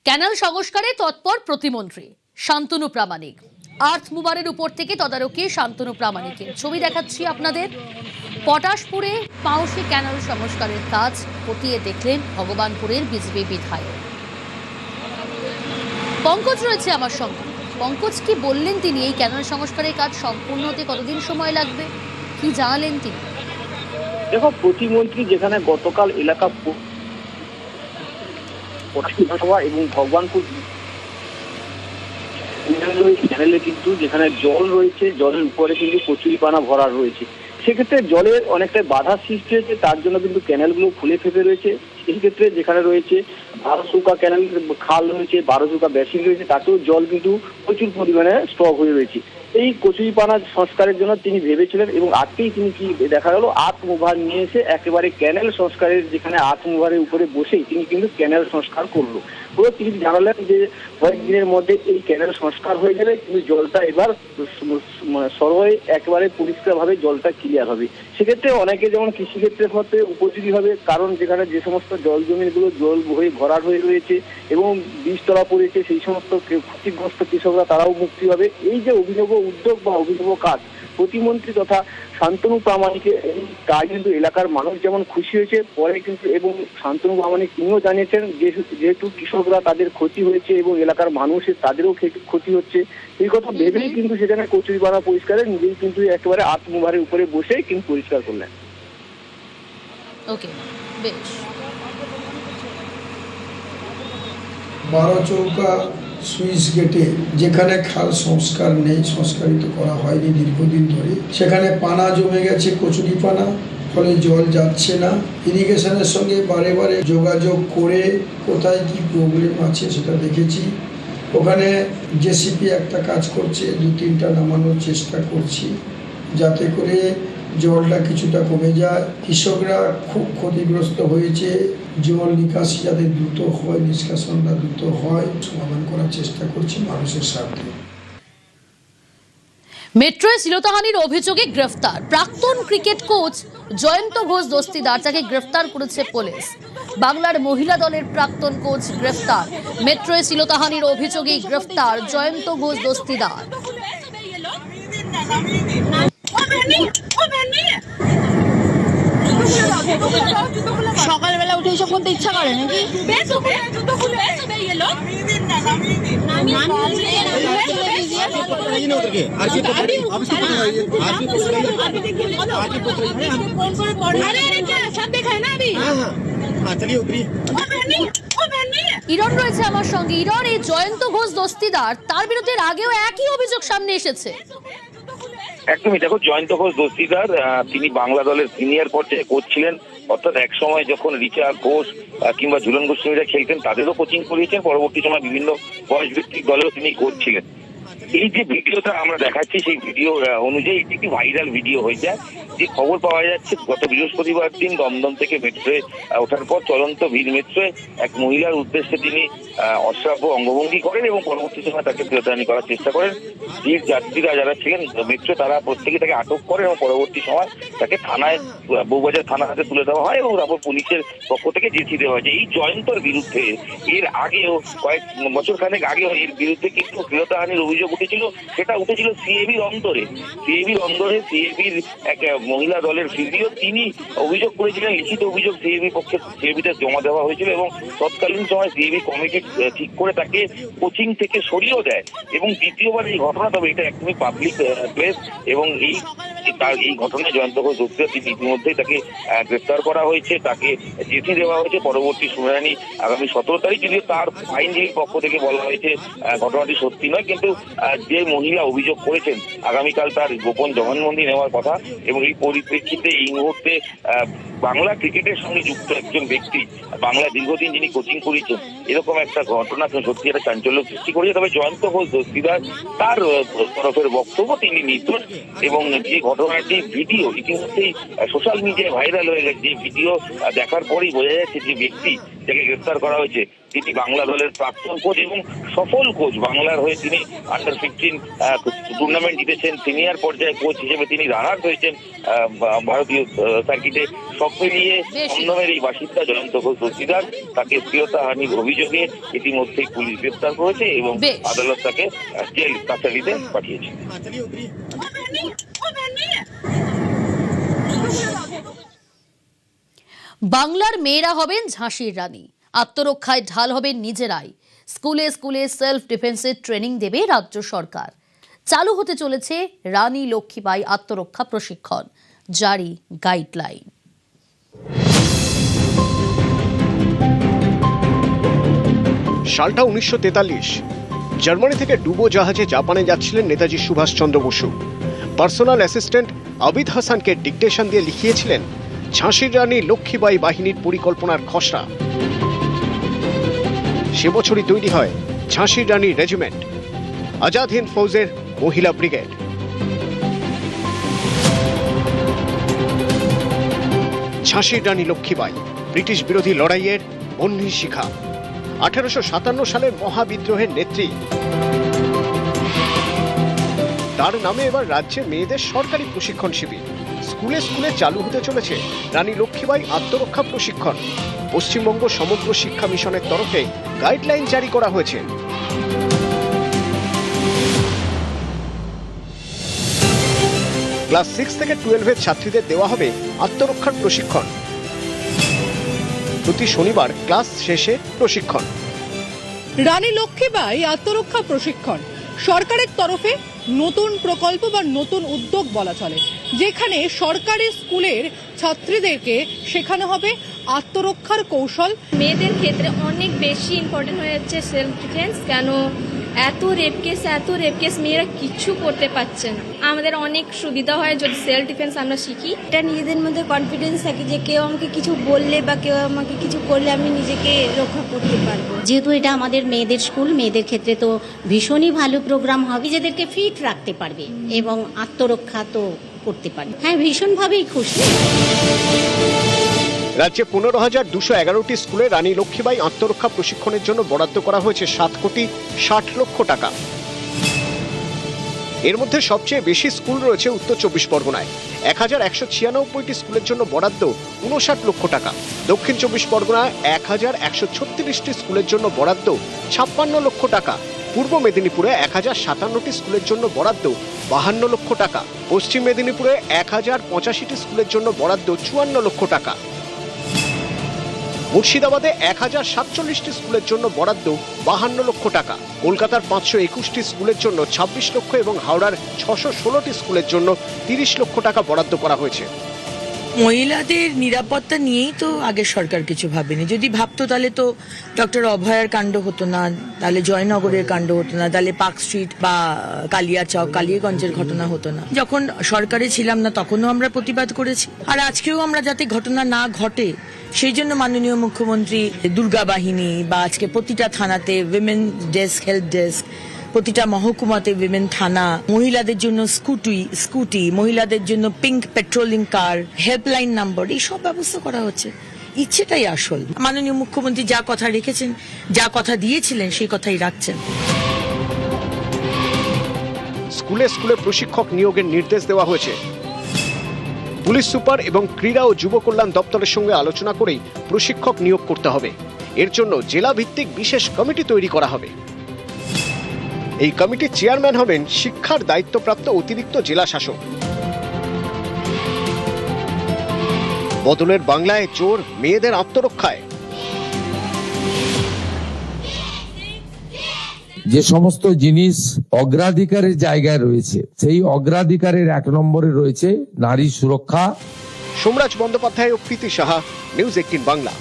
Canal সংস্কারে তৎপর প্রতিমন্ত্রী শান্তনু প্রামাণিক। আর্থ মুভারের উপর থেকে তদারকি শান্তনু প্রামাণিকের ছবি দেখাচ্ছি আপনাদের। পটাশপুরে পাউশি ক্যানাল সংস্কারের কাজ খতিয়ে দেখলেন ভগবানপুরের বিজেপি বিধায়ক পঙ্কজ রয়েছে আমার সঙ্গে। পঙ্কজ, কি বললেন তিনি? এই ক্যানাল সংস্কারের কাজ সম্পূর্ণ হতে কতদিন সময় লাগবে, কি জানালেন তিনি? দেখো, প্রতিমন্ত্রী যেখানে গতকাল এলাকা বিধানসভা এবং ভগবানপুর চ্যানেলে কিন্তু যেখানে জল রয়েছে, জলের উপরে কিন্তু কচুরিপানা ভরা রয়েছে, সেক্ষেত্রে জলের অনেকটা বাধা সৃষ্টি হয়েছে। তার জন্য কিন্তু ক্যানেলগুলো খুলে ফেপে রয়েছে। সেই ক্ষেত্রে যেখানে রয়েছে 12 ক্যানেল খাল রয়েছে, 12 বেসিন রয়েছে, তাতেও জল কিন্তু প্রচুর পরিমাণে স্টক হয়ে রয়েছে। এই কচুরিপানা সংস্কারের জন্য তিনি ভেবেছিলেন এবং আজকেই তিনি কি দেখা গেল আর্থ মুভার নিয়ে এসে একেবারে ক্যানেল সংস্কারের যেখানে আর্থ মুভারের উপরে বসেই তিনি কিন্তু ক্যানেল সংস্কার করলো। পুরো তিনি জানালেন যে কয়েকদিনের মধ্যে এই ক্যানেল সংস্কার হয়ে গেলে কিন্তু জলটা এবার সরবরাহে একেবারে পরিষ্কারভাবে জলটা ক্লিয়ার হবে। সেক্ষেত্রে অনেকে যেমন কৃষিক্ষেত্রে হতে উপযোগী হবে, কারণ যেখানে যে সমস্ত জল জমিগুলো জল হয়ে ভরাট হয়ে রয়েছে এবং বীজতলা পড়েছে, সেই সমস্ত ক্ষতিগ্রস্ত কৃষকরা তারাও মুক্তি হবে। এই যে অভিনব উদ্যোগ বা অভিনব কাজ প্রতিমন্ত্রী তথা শান্তনু প্রামাণিকের এই কাজ কিন্তু এলাকার মানুষ যেমন খুশি হয়েছে, পরে কিন্তু এবং শান্তনু প্রামাণিক তিনিও জানিয়েছেন যেহেতু কৃষকরা তাদের ক্ষতি হয়েছে এবং এলাকার মানুষের তাদেরও ক্ষতি হচ্ছে, এই কথা ভেবেই কিন্তু সেখানে কচুরিপানা পরিষ্কারে নিজেই কিন্তু একেবারে আর্থ মুভারের উপরে বসে কিন্তু পরিষ্কার করলেন। ওকে, বেশ। 12 সুইচ গেটে যেখানে খাল সংস্কার নেই, সংস্কারিত করা হয়নি দীর্ঘদিন ধরে, সেখানে পানা জমে গেছে, কচুরিপানা, ফলে জল যাচ্ছে না। ইরিগেশনের সঙ্গে বারে বারে যোগাযোগ করে কোথায় কি প্রবলেম আছে সেটা দেখেছি। ওখানে জেসিপি একটা কাজ করছে, 2-3টা নামানোর চেষ্টা করছি যাতে করে জলটা কিছুটা কমে যায়। কৃষকরা খুব ক্ষতিগ্রস্ত হয়েছে, জল নিকাশি যাতে দ্রুত হয়, নিষ্কাশনটা দ্রুত হয়, সমাধান করার চেষ্টা করছি মানুষের স্বার্থে। মেট্রোয় শ্লীলতাহানির অভিযোগে গ্রেফতার প্রাক্তন ক্রিকেট কোচ জয়ন্ত ঘোষ দস্তিদার, তাকে গ্রেফতার করেছে পুলিশ। বাংলার মহিলা দলের প্রাক্তন কোচ গ্রেফতার। মেট্রোয় শ্লীলতাহানির অভিযোগে গ্রেফতার জয়ন্ত ঘোষ দস্তিদার। সকালবেলা উঠে এইসব করতে ইচ্ছা করে নাকি? ইরন রয়েছে আমার সঙ্গে। ইরন, এই জয়ন্ত ঘোষ দস্তিদার, তার বিরুদ্ধে আগেও একই অভিযোগ সামনে এসেছে। একদমই। দেখো, জয়ন্ত ঘোষ দস্তিদার তিনি বাংলা দলের সিনিয়র পর্যায়ে কোচ ছিলেন, অর্থাৎ এক সময় যখন রিচা ঘোষ কিংবা ঝুলন গোস্বামীরা খেলতেন তাদেরও কোচিং করিয়েছেন, পরবর্তী সময় বিভিন্ন বয়স ভিত্তিক দলেও তিনি কোচ ছিলেন। এই যে ভিডিওটা আমরা দেখাচ্ছি, সেই ভিডিও অনুযায়ী একটি ভাইরাল ভিডিও হয়ে যায়। যে খবর পাওয়া যাচ্ছে, গত বৃহস্পতিবার দিন দমদম থেকে মেট্রোয় ওঠার পর চলন্ত ভিড় মেট্রোয় এক মহিলার উদ্দেশ্যে তিনি অশ্রাব্য অঙ্গভঙ্গি করেন এবং পরবর্তী সময় তাকে শ্লীলতাহানি করার চেষ্টা করেন। ভিড় যাত্রীরা যারা ছিলেন মেট্রো, তারা প্রত্যেকে তাকে আটক করেন এবং পরবর্তী সময় তাকে থানায়, বউবাজার থানা হাতে তুলে দেওয়া হয় এবং তারপর পুলিশের পক্ষ থেকে জেঠি দেওয়া হয়। এই জয়ন্তর বিরুদ্ধে এর আগেও কয়েক বছর খানেক আগেও এর বিরুদ্ধে কিন্তু শ্লীলতাহানির অভিযোগ উঠেছিল। সেটা উঠেছিল সিএবির অন্দরে। সিএবির এক মহিলা দলের ফিজিও, তিনি অভিযোগ করেছিলেন, লিখিত অভিযোগ সিএবি পক্ষে সিএবিতে জমা দেওয়া হয়েছিল এবং তৎকালীন সময় সিএবি কমিটি ঠিক করে তাকে কোচিং থেকে সরিয়েও দেয়। এবং দ্বিতীয়বার এই ঘটনা, তবে এটা একদমই পাবলিক প্লেস এবং এই ঘটনায় জয়ন্ত ঘোষ দস্তিদার তিনি ইতিমধ্যেই তাকে গ্রেফতার করা হয়েছে, তাকে চিঠি দেওয়া হয়েছে। পরবর্তী শুনানি আগামী 17 তারিখ। যদিও তার আইনজীবীর পক্ষ থেকে বলা হয়েছে ঘটনাটি সত্যি নয়, কিন্তু যে মহিলা অভিযোগ করেছেন আগামীকাল তার গোপন জবানবন্দি নেওয়ার কথা। এবং এই পরিপ্রেক্ষিতে এই মুহূর্তে বাংলা ক্রিকেটের সঙ্গে যুক্ত একজন ব্যক্তি, বাংলা দীর্ঘদিন যিনি কোচিং করেছেন, এরকম একটা ঘটনা সত্যি একটা চাঞ্চল্য সৃষ্টি করেছে। তবে জয়ন্ত ঘোষ দস্তিদার তার তরফের বক্তব্য, তিনি নির্দোষ এবং যে ঘটনাটি ভিডিও ইতিমধ্যেই সোশ্যাল মিডিয়ায় ভাইরাল হয়ে গেছে, যে ভিডিও দেখার পরেই বোঝা যাচ্ছে যে ব্যক্তি যাকে গ্রেফতার করা হয়েছে তিনি বাংলা দলের প্রাক্তন কোচ এবং সফল কোচ। বাংলার হয়ে তিনি আন্ডার-15 টুর্নামেন্ট জিতেছেন, সিনিয়র পর্যায়ে কোচ হিসেবে তিনি রানার হয়েছেন ভারতীয় সার্কিটে। সব মিলিয়ে দমদমের এই বাসিন্দা জয়ন্ত ঘোষ দস্তিদার, তাকে শ্লীলতাহানির অভিযোগে ইতিমধ্যেই পুলিশ গ্রেফতার করেছে এবং আদালত তাকে জেল কাস্টাডিতে পাঠিয়েছে। বাংলার মেয়েরা হবেন ঝাঁসির রানী, আত্মরক্ষায় ঢাল হবেন নিজেরাই। স্কুলে স্কুলে সেলফ ডিফেন্সের ট্রেনিং দেবে রাজ্য সরকার। চালু হতে চলেছে রানী লক্ষ্মীবাই আত্মরক্ষা প্রশিক্ষণ, জারি গাইডলাইন। সালটা 1943। জার্মানি থেকে ডুবো জাহাজে জাপানে যাচ্ছিলেন নেতাজি সুভাষচন্দ্র বসু। পার্সোনাল অ্যাসিস্ট্যান্ট আবিদ হাসানকে ডিকটেশন দিয়ে লিখিয়েছিলেন ঝাঁসির রানী লক্ষ্মীবাই বাহিনীর পরিকল্পনার খসড়া। সে বছরই তৈরি হয় ঝাঁসির রানী রেজিমেন্ট, আজাদ হিন্দ ফৌজের মহিলা ব্রিগেড। ঝাঁসির রানী লক্ষ্মীবাই ব্রিটিশ বিরোধী লড়াইয়ের বহ্নি শিখা, 1857 সালের মহাবিদ্রোহের নেত্রী। তার নামে এবার রাজ্যে মেয়েদের সরকারি প্রশিক্ষণ শিবির। স্কুলে স্কুলে চালু হতে চলেছে রানী লক্ষ্মীবাই আত্মরক্ষা প্রশিক্ষণ। পশ্চিমবঙ্গ সমগ্র শিক্ষা মিশনের তরফে গাইডলাইন জারি করা হয়েছে। ক্লাস 6 থেকে 12 এর ছাত্রীদের দেওয়া হবে আত্মরক্ষার প্রশিক্ষণ। প্রতি শনিবার ক্লাস শেষে প্রশিক্ষণ। রানী লক্ষ্মীবাই আত্মরক্ষা প্রশিক্ষণ সরকারের তরফে নতুন প্রকল্প বা নতুন উদ্যোগ বলা চলে, যেখানে সরকারি স্কুলের ছাত্রীদেরকে শেখানো হবে আত্মরক্ষার কৌশল। মেয়েদের ক্ষেত্রে অনেক বেশি ইম্পর্টেন্ট হয়ে যাচ্ছে সেলফ ডিফেন্স। কেন এত রেপ কেস মেয়েরা কিছু করতে পারছে না। আমাদের অনেক সুবিধা হয় যদি সেলফ ডিফেন্স আমরা শিখি। এটা নিজেদের মধ্যে কনফিডেন্স থাকে যে কেউ আমাকে কিছু বললে বা কেউ আমাকে কিছু করলে আমি নিজেকে রক্ষা করতে পারবো। যেহেতু এটা আমাদের মেয়েদের স্কুল, মেয়েদের ক্ষেত্রে তো ভীষণই ভালো প্রোগ্রাম হবে, নিজেদেরকে ফিট রাখতে পারবে এবং আত্মরক্ষা তো করতে পারবে। হ্যাঁ, ভীষণভাবেই খুশি। রাজ্যে 15,211টি স্কুলে রানী লক্ষ্মীবাই আত্মরক্ষা প্রশিক্ষণের জন্য বরাদ্দ করা হয়েছে 7,60,00,000 টাকা। এর মধ্যে সবচেয়ে বেশি স্কুল রয়েছে উত্তর 24 পরগনায়। 1,196টি স্কুলের জন্য বরাদ্দ 59 লক্ষ টাকা। দক্ষিণ 24 পরগনায় 1,136টি স্কুলের জন্য বরাদ্দ 56 লক্ষ টাকা। পূর্ব মেদিনীপুরে 1,057টি স্কুলের জন্য বরাদ্দ 52 লক্ষ টাকা। পশ্চিম মেদিনীপুরে 1,085টি স্কুলের জন্য বরাদ্দ 54 লক্ষ টাকা। মুর্শিদাবাদে 1,047টি স্কুলের জন্য বরাদ্দ 52 লক্ষ টাকা। কলকাতার 521টি স্কুলের জন্য 26 লক্ষ এবং হাওড়ার 616টি স্কুলের জন্য 30 লক্ষ টাকা বরাদ্দ করা হয়েছে। মহিলাদের নিরাপত্তা নিয়েই তো আগে সরকার কিছু ভাবেনি। যদি ভাবতো তাহলে তো ডক্টর অভয়ার কাণ্ড হতো না, তাহলে জয়নগরের কাণ্ড হতো না, তাহলে পার্ক স্ট্রিট বা কালিয়াচক কালিয়াগঞ্জের ঘটনা হতো না। যখন সরকারে ছিলাম না তখনও আমরা প্রতিবাদ করেছি, আর আজকেও আমরা যাতে ঘটনা না ঘটে সেই জন্য মাননীয় মুখ্যমন্ত্রী দুর্গা বাহিনী বা আজকে প্রতিটা থানাতে উইমেন ডেস্ক, হেল্প ডেস্ক, প্রতিটা মহকুমাতে উইমেন থানা, মহিলাদের জন্য স্কুটি, মহিলাদের জন্য পিঙ্ক পেট্রোলিং কার, হেল্পলাইন নাম্বার, এই সব ব্যবস্থা করা হচ্ছে। ইচ্ছেটাই আসল। মাননীয় মুখ্যমন্ত্রী যা কথা রেখেছেন, যা কথা দিয়েছিলেন সেই কথাই রাখছেন। স্কুলে স্কুলে প্রশিক্ষক নিয়োগের নির্দেশ দেওয়া হয়েছে। পুলিশ সুপার এবং ক্রীড়া ও যুব কল্যাণ দপ্তরের সঙ্গে আলোচনা করেই প্রশিক্ষক নিয়োগ করতে হবে। এর জন্য জেলা ভিত্তিক বিশেষ কমিটি তৈরি করা হবে। এই কমিটির চেয়ারম্যান হবেন শিক্ষার দায়িত্বপ্রাপ্ত অতিরিক্ত জেলা শাসক। বদলের বাংলায় জোর মেয়েদের আত্মরক্ষায়। যে সমস্ত জিনিস অগ্রাধিকারের জায়গায় রয়েছে, সেই অগ্রাধিকারের 1 নম্বরে রয়েছে নারী সুরক্ষা। সোমরাজ বন্দ্যোপাধ্যায় ও প্রীতি সাহা, নিউজ 18 বাংলা।